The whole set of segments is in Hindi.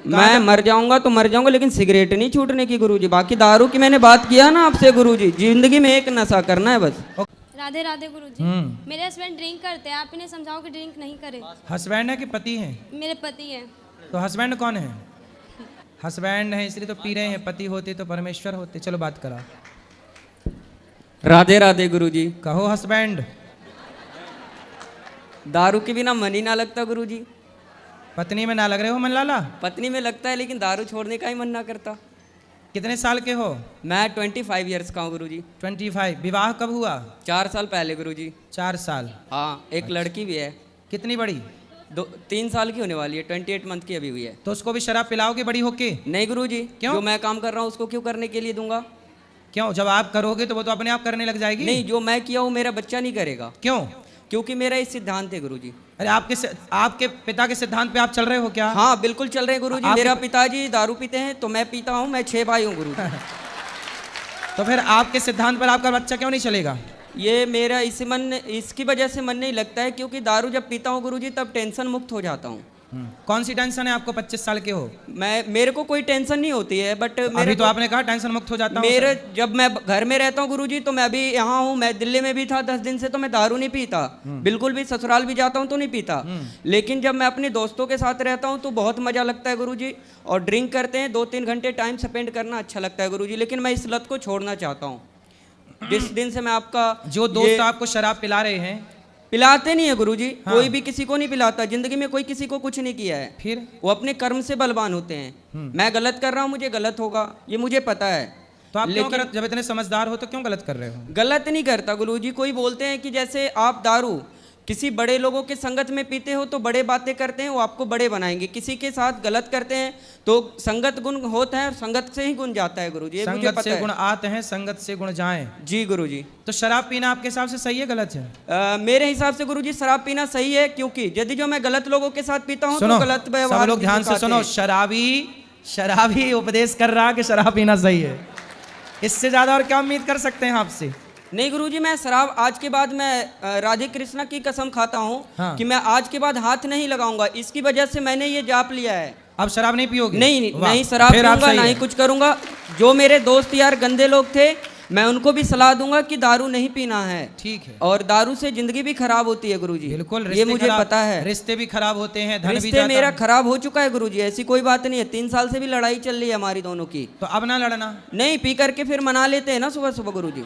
मैं मर जाऊंगा तो मर जाऊंगा, लेकिन सिगरेट नहीं छूटने की गुरुजी। बाकी दारू की मैंने बात किया ना आपसे गुरुजी, जिंदगी में एक नशा करना है बस। राधे राधे गुरुजी। मेरे हस्बैंड ड्रिंक करते हैं, आप इन्हें समझाओ कि ड्रिंक नहीं करे। हस्बैंड है कि पति है? मेरे पति हैं। तो हस्बैंड कौन है? हस्बैंड है इसलिए तो पी रहे हैं, पति होते तो परमेश्वर होते। चलो बात करा। राधे राधे गुरुजी। कहो हस्बैंड। दारू के बिना मन ही ना लगता गुरुजी। पत्नी में ना लग रहे हो मन लाला? पत्नी में लगता है, लेकिन दारू छोड़ने का ही मन ना करता। कितने साल के हो? मैं 25 ईयर्स का हूँ गुरुजी। 25। विवाह कब हुआ? 4 साल पहले गुरुजी। 4 साल। हाँ, एक लड़की भी है। कितनी बड़ी? 3 साल की होने वाली है, 28 मंथ की अभी हुई है। तो उसको भी शराब पिलाओगे बड़ी होके? नहीं गुरुजी। क्यों? जो मैं काम कर रहा हूँ उसको क्यों करने के लिए दूंगा? क्यों? जब आप करोगे तो वो तो अपने आप करने लग जाएगी। नहीं, जो मैं किया हूँ मेरा बच्चा नहीं करेगा। क्यों? क्योंकि मेरा इस सिद्धांत है गुरुजी। अरे आपके पिता के सिद्धांत पे आप चल रहे हो क्या? हाँ बिल्कुल चल रहे हैं गुरुजी। मेरा पिताजी दारू पीते हैं तो मैं पीता हूँ, मैं 6 भाई हूँ गुरुजी। तो फिर आपके सिद्धांत पर आपका बच्चा क्यों नहीं चलेगा? ये मेरा इसकी वजह से मन नहीं लगता है, क्योंकि दारू जब पीता हूँ गुरुजी तब टेंशन मुक्त हो जाता हूँ। कौन सी टेंशन है आपको? 25 साल के हो। मेरे को कोई टेंशन नहीं होती है, बट अभी तो आपने कहा टेंशन मुक्त हो जाता हूं। मेरे जब मैं घर में रहता हूँ गुरुजी, तो मैं अभी यहाँ हूँ, मैं दिल्ली में भी था 10 दिन से, तो मैं दारू नहीं पीता बिल्कुल भी। ससुराल भी जाता हूँ तो नहीं पीता। लेकिन जब मैं अपने दोस्तों के साथ रहता हूँ तो बहुत मजा लगता है गुरुजी। और ड्रिंक करते हैं, 2-3 घंटे टाइम स्पेंड करना अच्छा लगता है गुरुजी। लेकिन मैं इस लत को छोड़ना चाहता हूँ। जिस दिन से मैं आपका जो दोस्त आपको शराब पिला रहे हैं, पिलाते नहीं है गुरुजी। हाँ। कोई भी किसी को नहीं पिलाता, जिंदगी में कोई किसी को कुछ नहीं किया है। फिर वो अपने कर्म से बलवान होते हैं। मैं गलत कर रहा हूँ, मुझे गलत होगा, ये मुझे पता है। तो आप क्यों गलत? जब इतने समझदार हो तो क्यों गलत कर रहे हो? गलत नहीं करता गुरुजी। कोई बोलते हैं कि जैसे आप दारू किसी बड़े लोगों के संगत में पीते हो तो बड़े बातें करते हैं, वो आपको बड़े बनाएंगे। किसी के साथ गलत करते हैं तो संगत गुण होता है, और संगत से ही गुण जाता है गुरुजी। संगत से गुण आते हैं, संगत से गुण जाएं। जी गुरुजी। तो शराब पीना आपके हिसाब से सही है गलत है? मेरे हिसाब से गुरुजी शराब पीना सही है, क्योंकि यदि जो मैं गलत लोगों के साथ पीता हूँ तो गलत व्यवहार। सब लोग ध्यान से सुनो। शराबी उपदेश कर रहा कि शराब पीना सही है। इससे ज्यादा और क्या उम्मीद कर सकते हैं आपसे? नहीं गुरुजी, मैं शराब आज के बाद मैं राधे कृष्णा की कसम खाता हूँ। हाँ। कि मैं आज के बाद हाथ नहीं लगाऊंगा। इसकी वजह से मैंने ये जाप लिया है। अब शराब नहीं पियोगे? नहीं शराब पीऊंगा, नहीं कुछ करूंगा। जो मेरे दोस्त यार गंदे लोग थे, मैं उनको भी सलाह दूंगा कि दारू नहीं पीना है। ठीक है। और दारू से जिंदगी भी खराब होती है गुरुजी। बिल्कुल, ये मुझे पता है। रिश्ते भी खराब होते हैं, धन भी रिश्ते जाता मेरा है। खराब हो चुका है गुरुजी, ऐसी कोई बात नहीं है। 3 साल से भी लड़ाई चल रही है हमारी दोनों की। तो अब ना लड़ना। नहीं, पी करके फिर मना लेते हैं ना सुबह सुबह गुरुजी।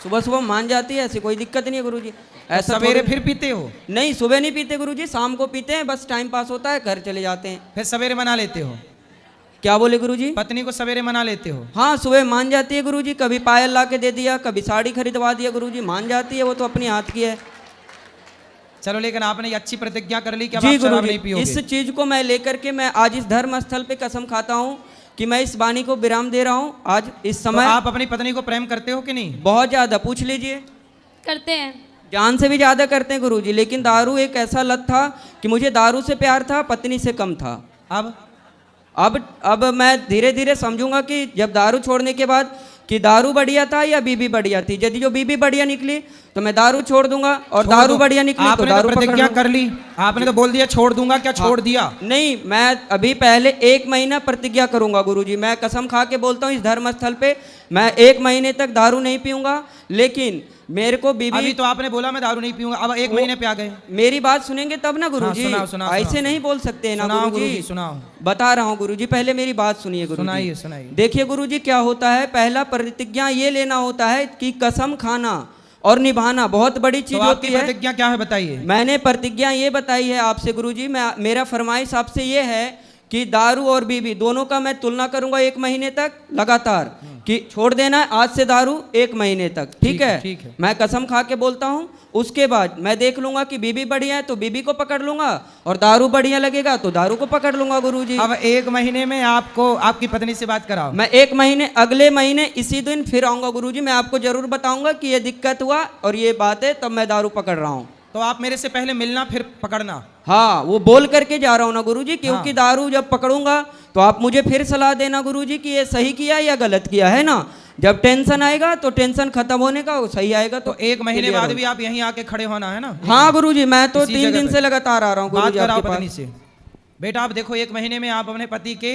सुबह सुबह मान जाती है, ऐसी कोई दिक्कत नहीं है गुरुजी। ऐसा सवेरे फिर पीते हो? नहीं, सुबह नहीं पीते गुरुजी, शाम को पीते हैं। बस टाइम पास होता है, घर चले जाते हैं। फिर सवेरे मना लेते हो? क्या बोले गुरुजी? पत्नी को सवेरे मना लेते हो? हाँ, सुबह मान जाती है गुरुजी। कभी पायल ला के दे दिया, कभी साड़ी खरीदवा दिया गुरुजी, मान जाती है। वो तो अपने हाथ की है। चलो, लेकिन आपने ये अच्छी प्रतिज्ञा कर ली कि अब जी आप शराब नहीं गुरुजी, पियोगे। इस चीज को मैं लेकर के मैं आज इस धर्म स्थल पे कसम खाता हूँ कि मैं इस वाणी को विराम दे रहा हूँ आज इस समय। तो आप अपनी पत्नी को प्रेम करते हो कि नहीं? बहुत ज्यादा, पूछ लीजिए। करते हैं, जान से भी ज्यादा करते हैं गुरुजी। लेकिन दारू एक ऐसा लत था कि मुझे दारू से प्यार था, पत्नी से कम था। अब मैं धीरे धीरे समझूंगा कि जब दारू छोड़ने के बाद कि दारू बढ़िया था या बीबी बढ़िया थी। यदि जो बीबी बढ़िया निकली तो मैं दारू छोड़ दूंगा, और दारू बढ़िया निकली तो दारू प्रतिज्ञा कर ली। आपने तो बोल दिया छोड़ दूंगा, क्या छोड़ दिया? नहीं, मैं अभी पहले 1 महीना प्रतिज्ञा करूंगा गुरुजी। मैं कसम खा के बोलता हूँ इस धर्म स्थल पे, मैं 1 महीने तक दारू नहीं पीऊंगा। लेकिन मेरे को बीबी, अभी तो आपने बोला मैं दारू नहीं पीऊंगा, अब 1 महीने पे आ गए। मेरी बात सुनेंगे तब ना गुरुजी। हाँ, सुनाओ, ऐसे नहीं बोल सकते ना गुरुजी। सुनाओ, बता रहा हूँ गुरुजी, पहले मेरी बात सुनिए गुरुजी। सुनाइए। देखिए गुरुजी, क्या होता है, पहला प्रतिज्ञा ये लेना होता है कि कसम खाना और निभाना बहुत बड़ी चीज होती है। प्रतिज्ञा क्या है बताइए? मैंने प्रतिज्ञा ये बताई है आपसे गुरुजी। मेरा फरमाइश आपसे ये है कि दारू और बीबी दोनों का मैं तुलना करूंगा 1 महीने तक लगातार, कि छोड़ देना है आज से दारू 1 महीने तक। ठीक है। मैं कसम खा के बोलता हूँ। उसके बाद मैं देख लूंगा कि बीबी बढ़िया है तो बीबी को पकड़ लूंगा, और दारू बढ़िया लगेगा तो दारू को पकड़ लूंगा गुरुजी। अब 1 महीने में आपको आपकी पत्नी से बात कराओ। मैं 1 महीने, अगले महीने इसी दिन फिर आऊंगा गुरुजी। मैं आपको जरूर बताऊंगा कि ये दिक्कत हुआ और ये बात है, तब मैं दारू पकड़ रहा हूँ। तो आप मेरे से पहले मिलना फिर पकड़ना। हाँ, वो बोल करके जा रहा हूँ ना गुरुजी, क्योंकि हाँ। दारू जब पकड़ूंगा तो आप मुझे फिर सलाह देना गुरुजी कि ये सही किया या गलत किया, है ना। जब टेंशन आएगा तो टेंशन खत्म होने का, वो सही आएगा तो 1 महीने बाद भी आप यहीं आके खड़े होना है ना? हाँ गुरुजी, मैं तो 3 दिन से लगातार आ रहा हूँ गुरुजी आपके पास। बेटा आप देखो 1 महीने में आप अपने पति के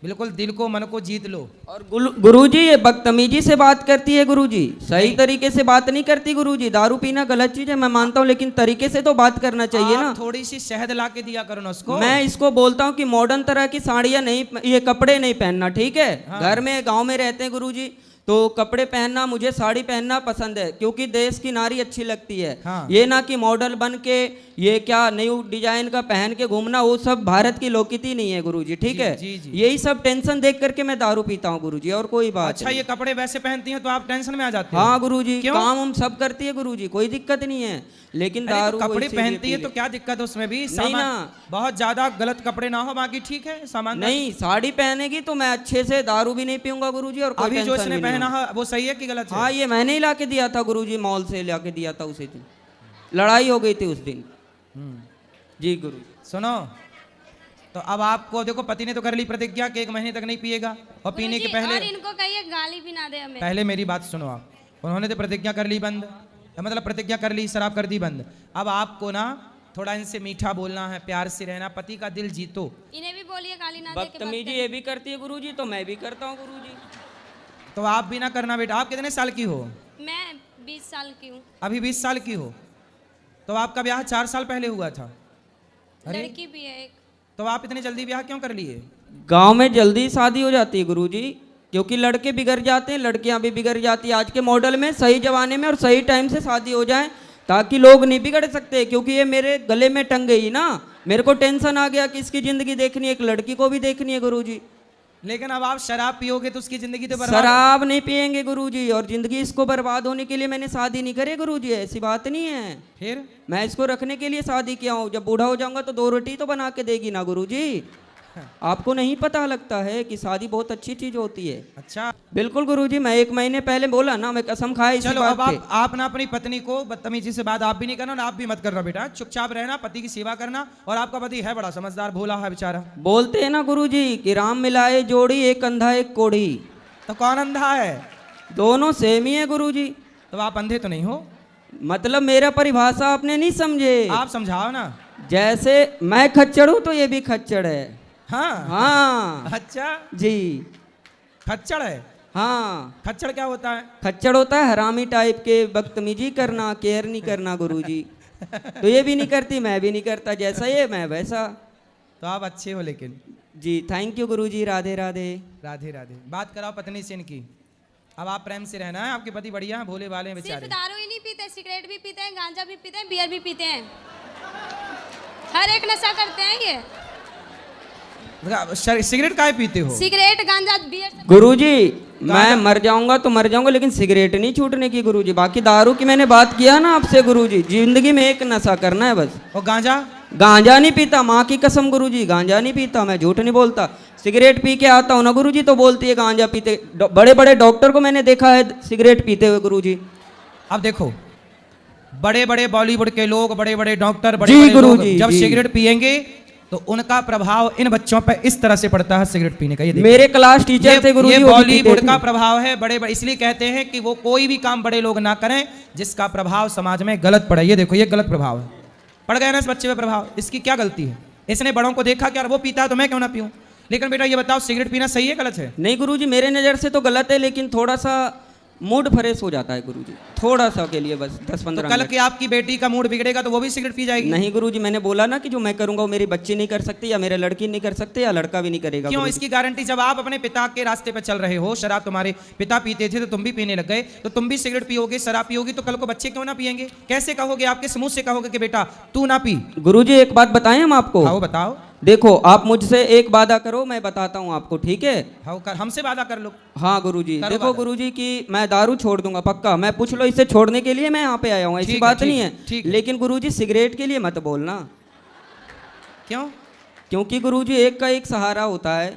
बिल्कुल दिल को मन को जीत लो। और गुरुजी ये बदतमीजी से बात करती है गुरुजी, सही तरीके से बात नहीं करती गुरुजी। दारू पीना गलत चीज है मैं मानता हूँ, लेकिन तरीके से तो बात करना चाहिए ना। थोड़ी सी शहद ला के दिया करो ना उसको। मैं इसको बोलता हूँ कि मॉडर्न तरह की साड़ियाँ नहीं, ये कपड़े नहीं पहनना, ठीक है। घर में गांव में रहते हैं गुरुजी, तो कपड़े पहनना, मुझे साड़ी पहनना पसंद है क्योंकि देश की नारी अच्छी लगती है। हाँ। ये ना कि मॉडल बन के ये क्या न्यू डिजाइन का पहन के घूमना, वो सब भारत की लोकती नहीं है गुरुजी, ठीक है। जी, जी। यही सब टेंशन देख करके मैं दारू पीता हूँ गुरुजी, और कोई बात अच्छा नहीं। ये कपड़े वैसे पहनती हैं तो आप टेंशन में आ जाते हो? हाँ गुरुजी, क्यों? काम हम सब करती है गुरुजी, कोई दिक्कत नहीं है, लेकिन अरे दारू तो कपड़े वैसे पहनती है पी तो ले। क्या दिक्कत है उसमें भी? नहीं ना। बहुत ज्यादा गलत कपड़े ना हो, बाकी ठीक है सामान। नहीं, साड़ी पहनेगी तो मैं अच्छे से दारू भी नहीं पीऊंगा गुरुजी, और कोई अभी जो टेंशन इसने भी नहीं पहना होगा। है वो सही है कि गलत है? हाँ ये मैंने ही ला के दिया था गुरुजी, मॉल से ला के दिया था उसी दिन, लड़ाई हो गई थी उस दिन। जी गुरु। सुनो तो अब आपको देखो पति ने तो कर ली प्रतिज्ञा कि 1 महीने तक नहीं पिएगा, और पीने के गुरुजी, पहले और इनको कहिए गाली भी ना दे हमें। पहले मेरी बात सुनो आप। उन्होंने तो प्रतिज्ञा कर ली बंद, मतलब प्रतिज्ञा कर ली, शराब कर दी बंद। अब आपको ना थोड़ा इनसे मीठा बोलना है, प्यार से रहना, पति का दिल जीतो। इन्हें भी बोलिए गाली ना दे के बात बदतमीजी करें। ये भी करती है गुरुजी, तो मैं भी करता हूँ गुरुजी। तो आप भी ना करना बेटा। आप कितने साल की हो? मैं 20 साल की हूँ। अभी 20 साल की हो, तो आपका ब्याह 4 साल पहले हुआ था। अरे लड़की भी है एक। तो आप इतनी जल्दी ब्याह क्यों कर लिए? गांव में जल्दी शादी हो जाती है गुरुजी, क्योंकि लड़के बिगड़ जाते हैं, लड़कियां भी बिगड़ जाती है। आज के मॉडल में सही जमाने में और सही टाइम से शादी हो जाए, ताकि लोग नहीं बिगड़ सकते। क्योंकि ये मेरे गले में टंग गई ना, मेरे को टेंशन आ गया कि इसकी जिंदगी देखनी है, एक लड़की को भी देखनी है गुरुजी। लेकिन अब आप शराब पियोगे तो उसकी जिंदगी तो बर्बाद। शराब नहीं पियेंगे गुरुजी, और जिंदगी इसको बर्बाद होने के लिए मैंने शादी नहीं करी गुरुजी, ऐसी बात नहीं है। फिर मैं इसको रखने के लिए शादी किया हूँ, जब बूढ़ा हो जाऊंगा तो 2 रोटी तो बना के देगी ना गुरुजी। आपको नहीं पता लगता है कि शादी बहुत अच्छी चीज होती है। अच्छा बिल्कुल गुरुजी, मैं 1 महीने पहले बोला ना, मैं कसम खाई इसी चलो बात अब पे। आप ना अपनी पत्नी को बदतमीजी से बात आप भी नहीं करना, और आप भी मत करना बेटा। चुपचाप रहना, पति की सेवा करना। और आपका पति है बड़ा समझदार, भोला है बेचारा। बोलते हैं ना गुरुजी कि राम मिलाए जोड़ी, एक अंधा एक कोढ़ी। तो कौन अंधा है? दोनों सेम ही है गुरुजी। तो आप अंधे तो नहीं हो? मतलब मेरा परिभाषा आपने नहीं समझे। आप समझाओ ना। जैसे मैं खच्चर हूँ तो ये भी खच्चर है। हाँ हाँ अच्छा जी, खच्चड़ है। हाँ खच्चड़ क्या होता है? खच्चर होता है हरामी टाइप के, बदतमीजी करना, केयर नहीं करना गुरुजी। तो ये भी नहीं करती, मैं भी नहीं करता, जैसा ये मैं वैसा। तो आप अच्छे हो लेकिन। जी थैंक यू गुरुजी, राधे राधे। राधे राधे। बात कराओ पत्नी से इनकी। अब आप प्रेम से रहना है, आपके पति बढ़िया हैं, भोले वाले हैं सिर्फ बेचारे। दारू ही नहीं पीते, सिगरेट भी पीते हैं, गांजा भी पीते हैं, बियर भी पीते हैं, हर एक नशा करते हैं ये। सिगरेट काहे पीते हो? सिगरेट, गांजा, बियर सब। गुरुजी मैं मर जाऊंगा तो मर जाऊंगा, लेकिन सिगरेट नहीं छूटने की गुरुजी। बाकी दारू की मैंने बात किया ना आपसे गुरुजी, जिंदगी में एक नशा करना है बस। और गांजा? गांजा नहीं पीता, माँ की कसम गुरुजी, गांजा नहीं पीता, मैं झूठ नहीं बोलता। सिगरेट पी के आता हूँ ना गुरुजी, तो बोलती है गांजा पीते। बड़े बड़े डॉक्टर को मैंने देखा है सिगरेट पीते हुए गुरुजी। अब देखो बड़े बड़े बॉलीवुड के लोग, बड़े बड़े डॉक्टर, जी बड़े बड़े लोग गुरुजी, जब जी। सिगरेट पिएंगे तो उनका प्रभाव इन बच्चों पर इस तरह से पड़ता है सिगरेट पीने का। ये देखो। मेरे क्लास टीचर थे गुरुजी, ये वो भी बॉलीवुड पीते का थे। प्रभाव है। बड़े बड़े इसलिए कहते हैं कि वो कोई भी काम बड़े लोग ना करें जिसका प्रभाव समाज में गलत पड़े। ये देखो ये गलत प्रभाव है, पड़ गया ना इस बच्चे पे प्रभाव। इसकी क्या गलती है? इसने बड़ों को देखा कि यार वो पीता है तो मैं क्यों ना पीऊं। लेकिन बेटा ये बताओ सिगरेट पीना सही है गलत है? नहीं गुरुजी, मेरे नज़र से तो गलत है, लेकिन थोड़ा सा मूड फ्रेश हो जाता है गुरुजी, थोड़ा सा के लिए, बस 10-15 तो कल मिनट। की आपकी बेटी का मूड बिगड़ेगा तो वो भी सिगरेट पी जाएगी? नहीं गुरुजी, मैंने बोला ना कि जो मैं करूंगा वो मेरी बच्ची नहीं कर सकती, या मेरे लड़की नहीं कर सकते, या लड़का भी नहीं करेगा क्यों? गुरुजी। इसकी गारंटी जब आप अपने पिता के रास्ते पर चल रहे हो, शराब तुम्हारे पिता पीते थे तो तुम भी पीने लग गए, तो तुम भी सिगरेट पियोगे, शराब पियोगी, तो कल को बच्चे क्यों ना पिएंगे? कैसे कहोगे? आपके समूह से कहोगे कि बेटा तू ना पी? गुरुजी एक बात बताएं हम आपको। आओ बताओ। देखो आप मुझसे एक वादा करो, मैं बताता हूँ आपको, ठीक है? हाँ कर, हमसे वादा कर लो। हाँ गुरुजी, करो देखो वादा। गुरुजी कि मैं दारू छोड़ दूंगा पक्का। मैं पूछ लो इसे छोड़ने के लिए मैं यहाँ पे आया हूँ, ऐसी ठीक है, बात ठीक नहीं है, है। ठीक है। लेकिन गुरुजी सिगरेट के लिए मत बोलना। क्यों? क्योंकि गुरुजी एक का एक सहारा होता है।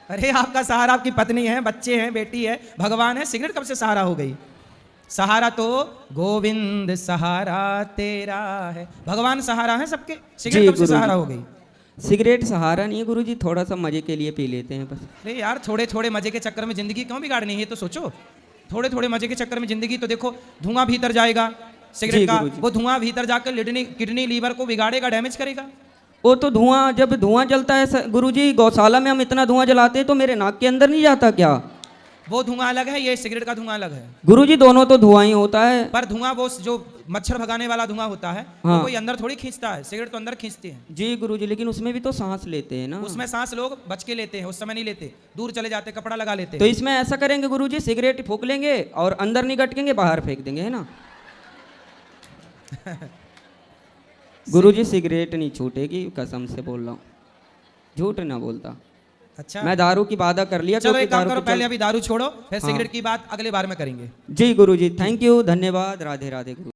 अरे आपका सहारा आपकी पत्नी है, बच्चे हैं, बेटी है, भगवान है। सिगरेट कब से सहारा हो गई? सहारा तो गोविंद सहारा तेरा है, भगवान सहारा है सबके। सिगरेट जी, कब से गुरुजी। सहारा हो गई? सिगरेट सहारा नहीं है गुरुजी, थोड़ा सा मजे के लिए पी लेते हैं बस। अरे यार थोड़े थोड़े मजे के चक्कर में जिंदगी क्यों बिगाड़नी है? ये तो सोचो। थोड़े थोड़े मजे के चक्कर में जिंदगी, तो देखो धुआं भीतर जाएगा जी, सिगरेट का, गुरुजी। वो धुआं भीतर जाकर किडनी लीवर को बिगाड़ेगा, डैमेज करेगा। वो तो धुआं, जब धुआं जलता है गुरुजी, गौशाला में हम इतना धुआं जलाते हैं तो मेरे नाक के अंदर नहीं जाता क्या? वो धुआं अलग है, ये सिगरेट का धुआं अलग है। गुरुजी दोनों तो धुआं ही होता है। पर धुआं वो जो मच्छर भगाने वाला धुआं होता है, हाँ। वो कोई अंदर थोड़ी खींचता है, सिगरेट तो अंदर खींचती है। जी गुरुजी, लेकिन उसमें भी तो सांस लेते हैं ना। उसमें सांस लोग बच के लेते हैं, उस समय नहीं लेते, दूर चले जाते, कपड़ा लगा लेते तो हैं। इसमें ऐसा करेंगे गुरुजी, सिगरेट फूक लेंगे और अंदर नहीं गटकेंगे, बाहर फेंक देंगे, है ना? गुरुजी सिगरेट नहीं छूटेगी, कसम से बोल रहा हूँ, झूठ ना बोलता। अच्छा, मैं दारू की वादा कर लिया। चलो क्योंकि एक काम दारू करो, के पहले चल- अभी दारू छोड़ो, फिर हाँ। सिगरेट की बात अगले बार में करेंगे। जी गुरुजी, थैंक यू, धन्यवाद, राधे राधे गुरु।